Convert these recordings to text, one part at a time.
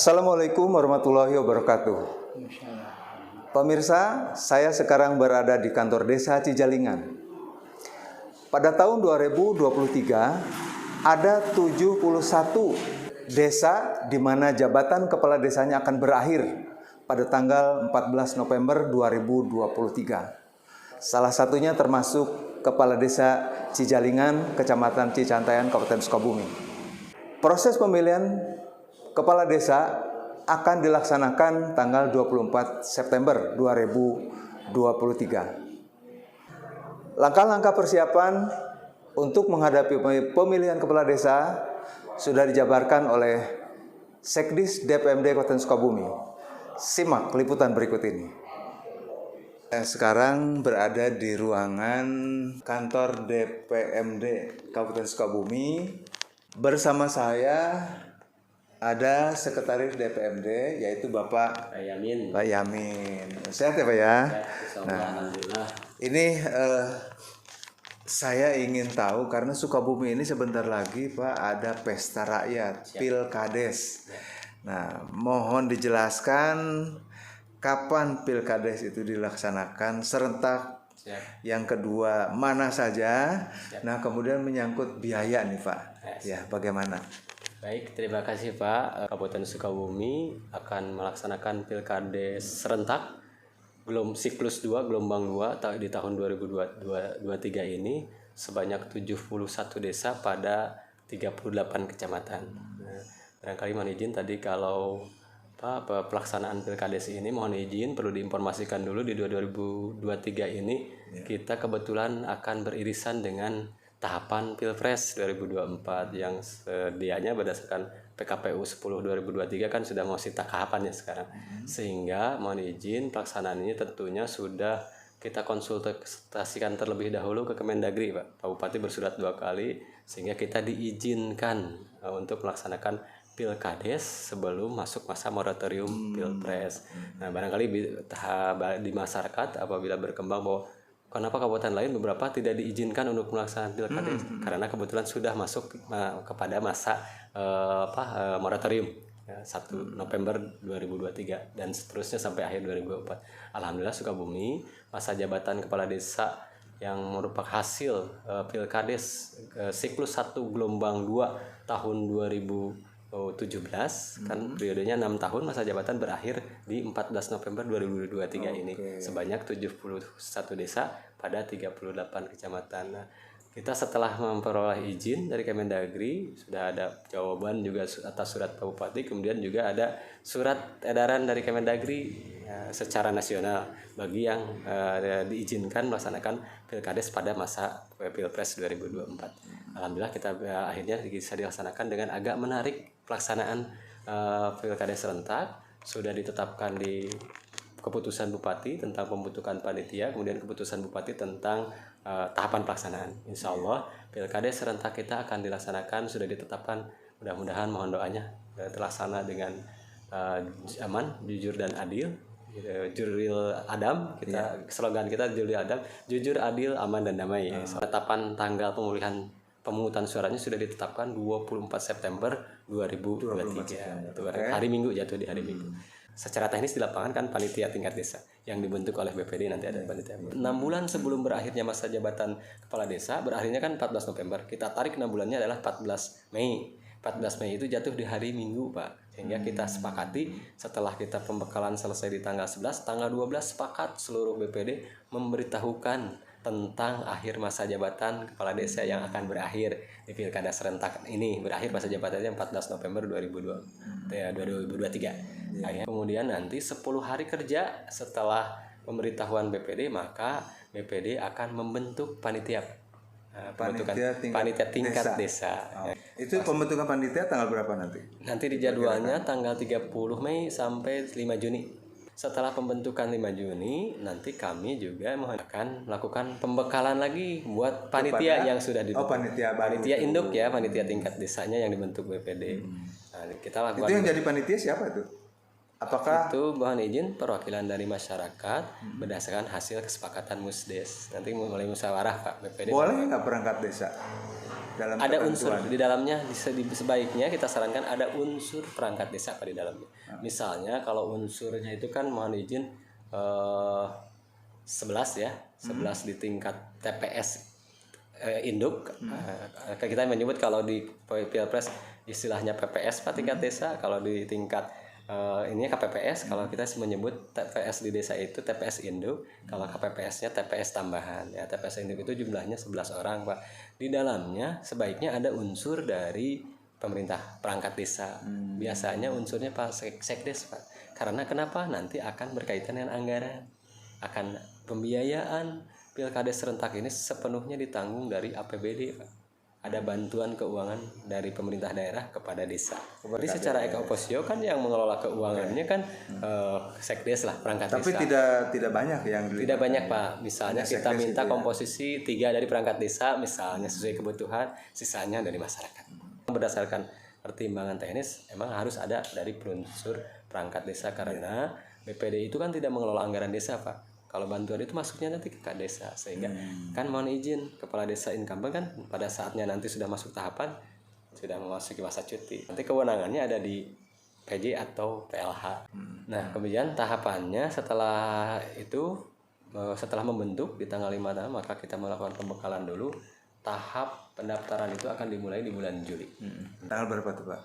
Assalamualaikum warahmatullahi wabarakatuh. Pemirsa, saya sekarang berada di kantor desa Cijalingan. Pada tahun 2023, ada 71 desa di mana jabatan kepala desanya akan berakhir pada tanggal 14 November 2023. Salah satunya termasuk Kepala Desa Cijalingan, Kecamatan Cicantaian, Kabupaten Sukabumi. Proses pemilihan Kepala Desa akan dilaksanakan tanggal 24 September 2023. Langkah-langkah persiapan untuk menghadapi pemilihan Kepala Desa sudah dijabarkan oleh Sekdis DPMD Kabupaten Sukabumi. Simak liputan berikut ini. Saya sekarang berada di ruangan kantor DPMD Kabupaten Sukabumi. Bersama saya ada Sekretaris DPMD, yaitu Bapak Yamin. Pak Yamin. Sehat ya Pak ya? Alhamdulillah. Ini saya ingin tahu karena Sukabumi ini sebentar lagi Pak ada pesta rakyat, Pilkades. Nah, mohon dijelaskan kapan Pilkades itu dilaksanakan serentak. Yang kedua, mana saja. Nah, kemudian menyangkut biaya nih Pak. Ya, bagaimana? Baik, terima kasih Pak. Kabupaten Sukabumi akan melaksanakan Pilkades serentak siklus 2 gelombang 2 di tahun 2023 ini sebanyak 71 desa pada 38 kecamatan. Nah, barangkali mohon izin tadi kalau pelaksanaan Pilkades ini mohon izin perlu diinformasikan dulu di 2023 ini kita kebetulan akan beririsan dengan tahapan Pilpres 2024 yang sedianya berdasarkan PKPU 10 2023 kan sudah mau tahapannya sekarang. Sehingga mohon izin pelaksanaan ini tentunya sudah kita konsultasikan terlebih dahulu ke Kemendagri Pak. Pak Bupati bersurat 2 kali sehingga kita diizinkan untuk melaksanakan Pilkades sebelum masuk masa moratorium Pilpres. Nah, barangkali di masyarakat apabila berkembang bahwa kenapa kabupaten lain beberapa tidak diizinkan untuk melaksanakan Pilkades karena kebetulan sudah masuk kepada masa moratorium 1 November 2023 dan seterusnya sampai akhir 2024. Alhamdulillah Sukabumi masa jabatan kepala desa yang merupakan hasil Pilkades siklus 1 gelombang 2 tahun 2017 kan periodenya 6 tahun masa jabatan berakhir di 14 November 2023 ini sebanyak 71 desa pada 38 kecamatan. Nah, kita setelah memperoleh izin dari Kemendagri sudah ada jawaban juga atas surat Pak Bupati, kemudian juga ada surat edaran dari Kemendagri secara nasional bagi yang diizinkan melaksanakan Pilkades pada masa Pilpres 2024. Alhamdulillah kita akhirnya bisa dilaksanakan dengan agak menarik pelaksanaan Pilkades serentak. Sudah ditetapkan di keputusan Bupati tentang pembentukan panitia, kemudian keputusan Bupati tentang tahapan pelaksanaan. Insya Allah Pilkades serentak kita akan dilaksanakan, sudah ditetapkan, mudah-mudahan mohon doanya terlaksana dengan aman, jujur dan adil. Juril Adam, slogan kita Juril Adam, jujur, adil, aman dan damai. Penetapan tanggal pemungutan suaranya sudah ditetapkan 24 September 2023. Hari Minggu, jatuh di hari Minggu. Secara teknis di lapangan kan panitia tingkat desa yang dibentuk oleh BPD, nanti ada panitia. 6 bulan sebelum berakhirnya masa jabatan kepala desa, berakhirnya kan 14 November. Kita tarik 6 bulannya adalah 14 Mei. 14 Mei itu jatuh di hari Minggu, Pak. Sehingga kita sepakati setelah kita pembekalan selesai di tanggal 11, tanggal 12 sepakat seluruh BPD memberitahukan tentang akhir masa jabatan kepala desa yang akan berakhir di Pilkada serentak ini. Berakhir masa jabatannya 14 November 2023. Kemudian nanti 10 hari kerja setelah pemberitahuan BPD, maka BPD akan membentuk panitia tingkat desa. Itu pembentukan panitia tanggal berapa nanti? Nanti di jadwalnya tanggal 30 Mei sampai 5 Juni. Setelah pembentukan 5 Juni, nanti kami juga akan melakukan pembekalan lagi buat panitia yang sudah dibentuk. Panitia induk ya, panitia tingkat desanya yang dibentuk BPD. Nah, kita lakukan. Itu yang jadi panitia siapa itu? Apakah itu mohon izin perwakilan dari masyarakat berdasarkan hasil kesepakatan Musdes. Nanti mulai musyawarah Pak BPD. Boleh nggak perangkat desa? dalam ada ketentuan. unsur di dalamnya. Sebaiknya kita sarankan ada unsur perangkat desa di dalamnya. Misalnya kalau unsurnya itu kan mohon izin 11 ya, 11 di tingkat TPS induk. Kita menyebut kalau di Pilpres istilahnya PPS Pak, tingkat desa. Kalau di tingkat ini KPPS. Kalau kita menyebut TPS di desa itu TPS induk. Kalau KPPS-nya TPS tambahan ya. TPS induk itu jumlahnya 11 orang Pak. Di dalamnya sebaiknya ada unsur dari pemerintah perangkat desa. Biasanya unsurnya Pak Sekdes Pak. Karena kenapa? Nanti akan berkaitan dengan anggaran, akan pembiayaan pilkades serentak ini sepenuhnya ditanggung dari APBD Pak. Ada bantuan keuangan dari pemerintah daerah kepada desa. Jadi secara ex officio kan yang mengelola keuangannya kan Sekdes lah, perangkat Tapi desa. tidak banyak yang Tidak banyak Pak. Misalnya Hanya kita Sekdes minta gitu ya. komposisi 3 dari perangkat desa misalnya sesuai kebutuhan, sisanya dari masyarakat. Berdasarkan pertimbangan teknis emang harus ada dari unsur perangkat desa karena BPD itu kan tidak mengelola anggaran desa Pak. Kalau bantuan itu masuknya nanti ke desa, sehingga kan mohon izin kepala desa incumbent kan pada saatnya nanti sudah masuk tahapan, sudah memasuki masa cuti, nanti kewenangannya ada di PJ atau PLH. Nah kemudian tahapannya setelah itu, setelah membentuk di tanggal 5 tahun, maka kita melakukan pembekalan dulu. Tahap pendaftaran itu akan dimulai di bulan Juli. Tanggal berapa tuh Pak?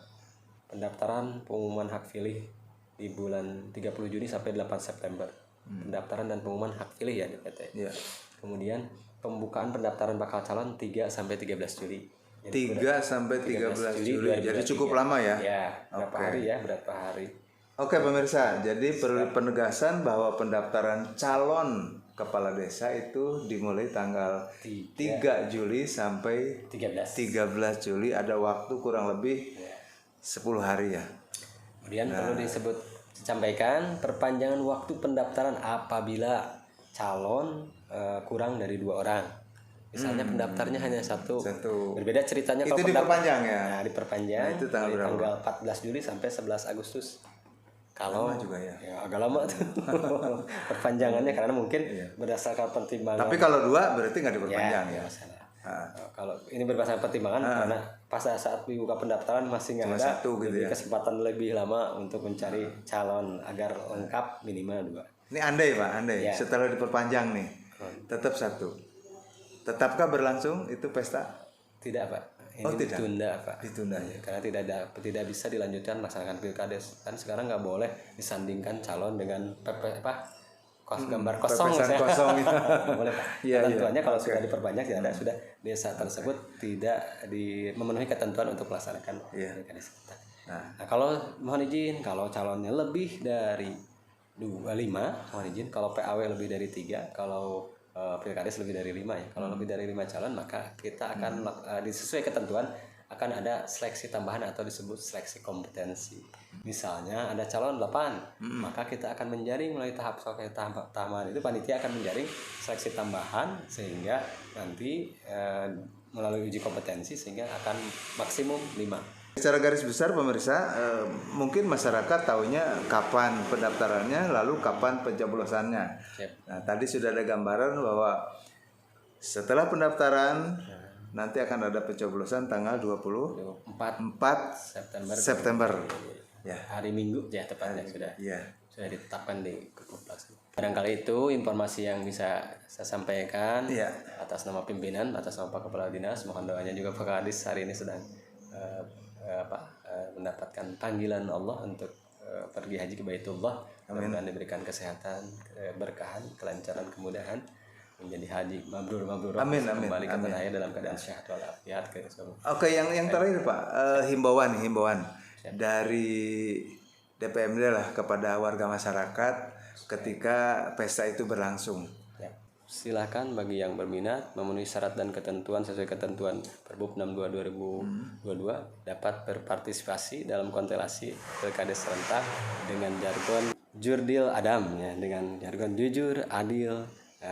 Pendaftaran pengumuman hak pilih di bulan 30 Juni sampai 8 September. Pendaftaran dan pengumuman hak pilih ya di PT. Iya. Kemudian pembukaan pendaftaran bakal calon 3 sampai 13 Juli. 3 sampai 13 Juli. Jadi cukup lama ya? Ya, berapa hari ya, berapa hari. Oke pemirsa, jadi perlu penegasan bahwa pendaftaran calon kepala desa itu dimulai tanggal 3 Juli sampai 13. 13 Juli, ada waktu kurang lebih 10 hari ya. Kemudian perlu disampaikan perpanjangan waktu pendaftaran apabila calon kurang dari 2 orang. Misalnya pendaftarnya hanya satu. Berbeda ceritanya Itu kalau diperpanjang ya? Nah, diperpanjang Nah, itu tanggal dari berapa? tanggal 14 Juli sampai 11 Agustus. Kalau Lama juga ya? agak lama tuh perpanjangannya karena mungkin berdasarkan pertimbangan. Tapi kalau 2 berarti nggak diperpanjang ya? Masalah. Kalau ini berdasarkan pertimbangan karena pas saat dibuka pendaftaran masih nggak ada, satu gitu ya? kesempatan lebih lama untuk mencari calon agar lengkap minimal 2. Ini andai Pak, andai Ya. setelah diperpanjang nih, tetap 1. Tetapkah berlangsung itu pesta? Tidak Pak, ini tidak? ditunda Pak. Ditunda ya? Karena tidak bisa dilanjutkan melaksanakan pilkades. Kan sekarang nggak boleh disandingkan calon dengan gambar kosong. Pepesan kosong itu. Nggak boleh Pak. Iya, Ketentuannya iya. kalau sudah diperbanyak tidak ada, sudah desa tersebut tidak memenuhi ketentuan untuk melaksanakan pilkades. Nah, kalau mohon izin kalau calonnya lebih dari 5, mohon izin kalau PAW lebih dari 3, kalau pilkades lebih dari 5 ya. Kalau lebih dari 5 calon maka kita akan sesuai ketentuan akan ada seleksi tambahan atau disebut seleksi kompetensi. Misalnya ada calon 8, maka kita akan menjaring melalui tahap tahapan itu panitia akan menjaring seleksi tambahan sehingga nanti melalui uji kompetensi sehingga akan maksimum 5. Secara garis besar pemirsa, mungkin masyarakat tahunya kapan pendaftarannya, lalu kapan pencoblosannya. Nah, tadi sudah ada gambaran bahwa setelah pendaftaran nanti akan ada pencoblosan tanggal 24 September. Ya. Hari Minggu ya tepatnya sudah ditetapkan di Kepulauan. Barangkali itu informasi yang bisa saya sampaikan atas nama pimpinan, atas nama Pak Kepala Dinas. Mohon doanya juga Pak Kadis hari ini sedang mendapatkan panggilan Allah untuk pergi haji ke Baitullah. Mudah-mudahan diberikan kesehatan, keberkahan, kelancaran, kemudahan menjadi haji mabrur. Amin. Kembali ke tanah air dalam keadaan sehat walafiat. Oke, yang terakhir Pak, himbauan dari DPMD lah kepada warga masyarakat ketika pesta itu berlangsung. Silakan bagi yang berminat memenuhi syarat dan ketentuan sesuai ketentuan Perbup 62 2022 dapat berpartisipasi dalam konstelasi pilkades serentak dengan jargon Jurdil Adam ya, dengan jargon jujur, adil,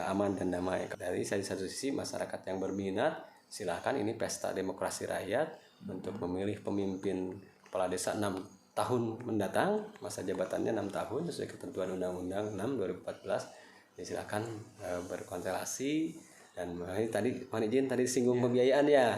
aman dan damai. Dari satu sisi masyarakat yang berminat silakan, ini pesta demokrasi rakyat untuk memilih pemimpin kepala desa 6 tahun mendatang, masa jabatannya 6 tahun sesuai ketentuan Undang-Undang 6 2014. Ya, silakan berkonstelasi Dan ini tadi mohon izin tadi singgung pembiayaan ya.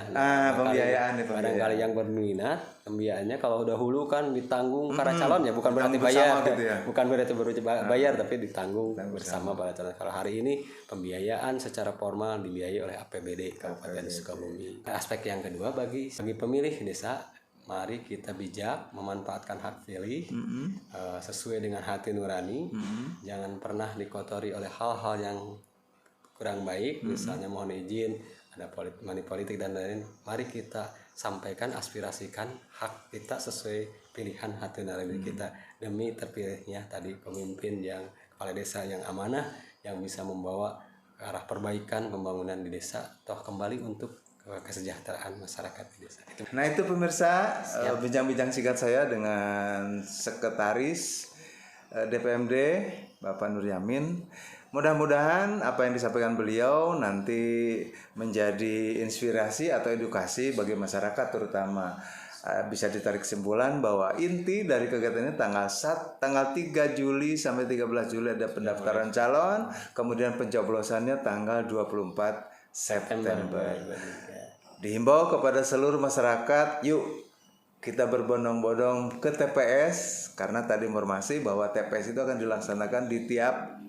Pembiayaan nih, Barangkali yang berminat pembiayaannya kalau udah hulu kan ditanggung para calon ya, bukan berarti bersama bayar gitu ya. bukan berarti bayar tapi ditanggung bersama para calon. Kalau hari ini pembiayaan secara formal dibiayai oleh APBD Kabupaten Sukabumi. Aspek yang kedua bagi pemilih desa, mari kita bijak memanfaatkan hak pilih sesuai dengan hati nurani. Jangan pernah dikotori oleh hal-hal yang kurang baik, misalnya mohon izin ada money politik dan lain-lain. Mari kita sampaikan, aspirasikan hak kita sesuai pilihan hati nurani kita demi terpilihnya tadi pemimpin yang kepala desa yang amanah, yang bisa membawa ke arah perbaikan pembangunan di desa toh kembali untuk kesejahteraan masyarakat di desa. Nah itu pemirsa bincang-bincang singkat saya dengan Sekretaris DPMD Bapak Nur Yamin. Mudah-mudahan apa yang disampaikan beliau nanti menjadi inspirasi atau edukasi bagi masyarakat, terutama bisa ditarik kesimpulan bahwa inti dari kegiatan ini tanggal 3 Juli sampai 13 Juli ada pendaftaran calon, kemudian pencoblosannya tanggal 24 September. Dihimbau kepada seluruh masyarakat, yuk kita berbondong-bondong ke TPS, karena tadi informasi bahwa TPS itu akan dilaksanakan di tiap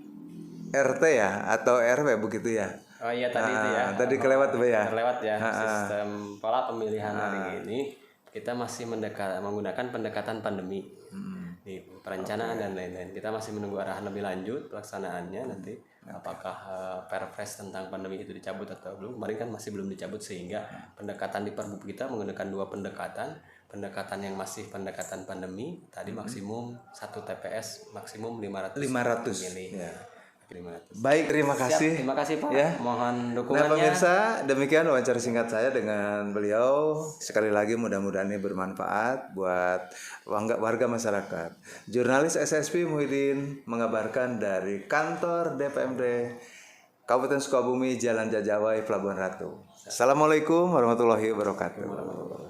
RT ya atau RW begitu ya. Oh iya tadi itu ya. Tadi kelewat Pak ya. Terlewat ya. Sistem pola pemilihan hari ini kita masih menggunakan pendekatan pandemi di perencanaan dan lain-lain. Kita masih menunggu arahan lebih lanjut pelaksanaannya nanti. Apakah Perpres tentang pandemi itu dicabut atau belum? Kemarin kan masih belum dicabut, sehingga pendekatan di Perbup kita menggunakan 2 pendekatan. Pendekatan yang masih pendekatan pandemi tadi maksimum 1 TPS maksimum 500 pemilih. Ya. 500. Baik, terima kasih. Siap, terima kasih Pak. Ya. Mohon dukungannya. Nah pemirsa, demikian wawancara singkat saya dengan beliau. Sekali lagi mudah-mudahan ini bermanfaat buat warga masyarakat. Jurnalis SSP Muhyiddin mengabarkan dari kantor DPMD Kabupaten Sukabumi, Jalan Jajawai, Pelabuhan Ratu. Assalamualaikum warahmatullahi wabarakatuh.